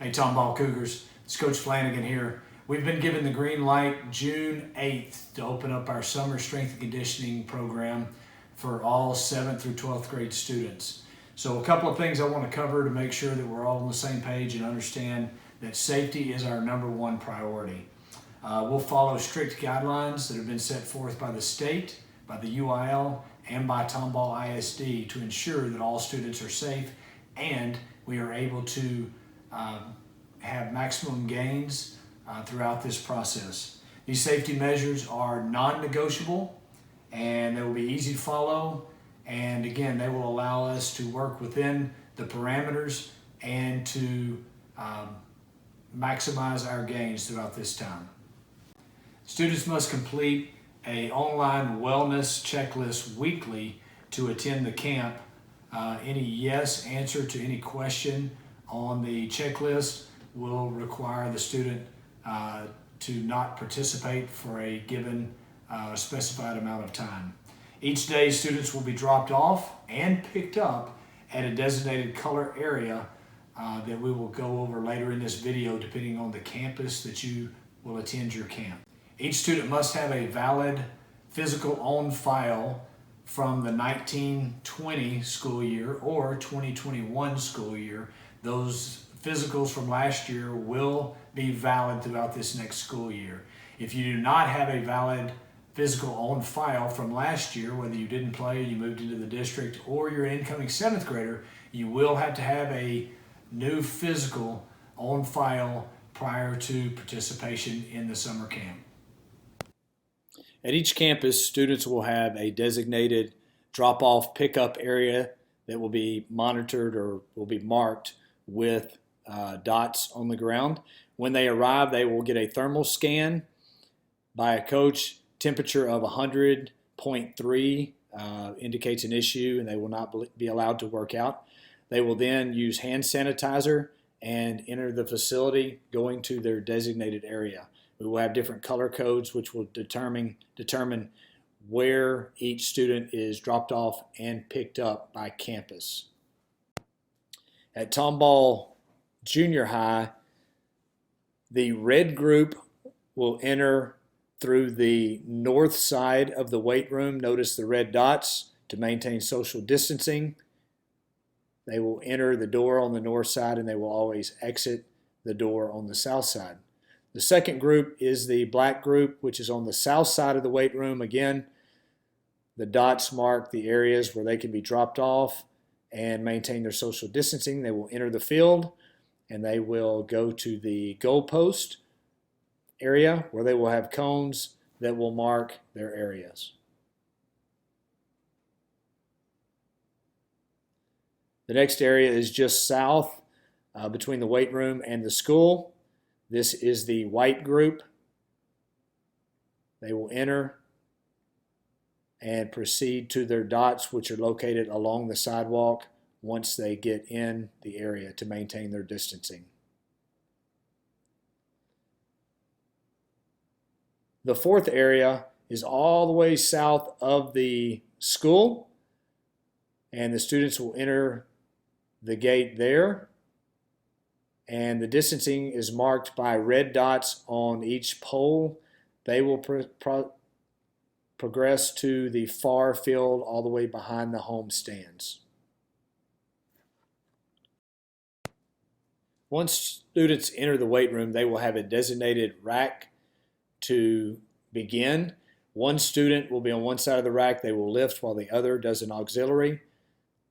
Hey, Tomball Cougars, it's Coach Flanagan here. We've been given the green light June 8th to open up our summer strength and conditioning program for all 7th through 12th grade students. So a couple of things I want to cover to make sure that we're all on the same page and understand that safety is our #1 priority. We'll follow strict guidelines that have been set forth by the state, by the UIL, and by Tomball ISD to ensure that all students are safe and we are able to have maximum gains throughout this process. These safety measures are non-negotiable and they will be easy to follow, and again they will allow us to work within the parameters and to maximize our gains throughout this time. Students must complete an online wellness checklist weekly to attend the camp. Any yes answer to any question on the checklist will require the student to not participate for a given specified amount of time. Each day students will be dropped off and picked up at a designated color area that we will go over later in this video depending on the campus that you will attend your camp. Each student must have a valid physical on file from the 1920 school year or 2021 school year. Those physicals from last year will be valid throughout this next school year. If you do not have a valid physical on file from last year, whether you didn't play, you moved into the district, or you're an incoming 7th grader, you will have to have a new physical on file prior to participation in the summer camp. At each campus, students will have a designated drop-off pickup area that will be monitored or will be marked with dots on the ground. When they arrive, they will get a thermal scan by a coach. Temperature of 100.3 indicates an issue and they will not be allowed to work out. They will then use hand sanitizer and enter the facility going to their designated area. We will have different color codes which will determine where each student is dropped off and picked up by campus. At Tomball Junior High, the red group will enter through the north side of the weight room. Notice the red dots to maintain social distancing. They will enter the door on the north side and they will always exit the door on the south side. The second group is the black group, which is on the south side of the weight room. Again, the dots mark the areas where they can be dropped off and maintain their social distancing. They will enter the field and they will go to the goalpost area where they will have cones that will mark their areas. The next area is just south between the weight room and the school. This is the white group. They will enter and proceed to their dots, which are located along the sidewalk once they get in the area to maintain their distancing. The fourth area is all the way south of the school, and the students will enter the gate there. And the distancing is marked by red dots on each pole. They will progress to the far field all the way behind the home stands. Once students enter the weight room, they will have a designated rack to begin. One student will be on one side of the rack. They will lift while the other does an auxiliary.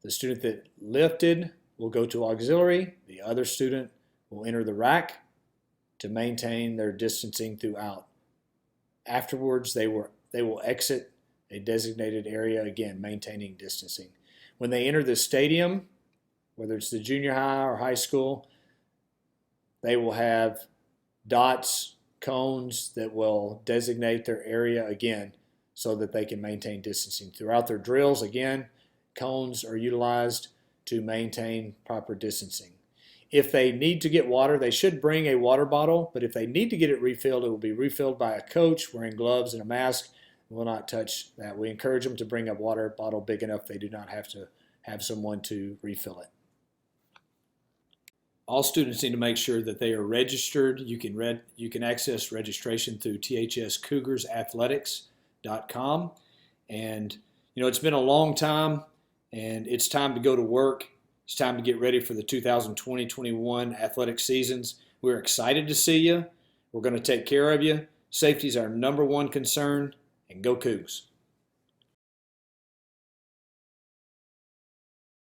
The student that lifted will go to auxiliary. The other student will enter the rack to maintain their distancing throughout. Afterwards, they will exit a designated area, again, maintaining distancing. When they enter the stadium, whether it's the junior high or high school, they will have dots, cones that will designate their area again so that they can maintain distancing. Throughout their drills, again, cones are utilized to maintain proper distancing. If they need to get water, they should bring a water bottle, but if they need to get it refilled, it will be refilled by a coach wearing gloves and a mask. Will not touch that. We encourage them to bring a water bottle big enough they do not have to have someone to refill it. All students need to make sure that they are registered. You can access registration through thscougarsathletics.com. And it's been a long time, and it's time to go to work. It's time to get ready for the 2020-21 athletic seasons. We're excited to see you. We're going to take care of you. Safety is our #1 concern, and go Cougs.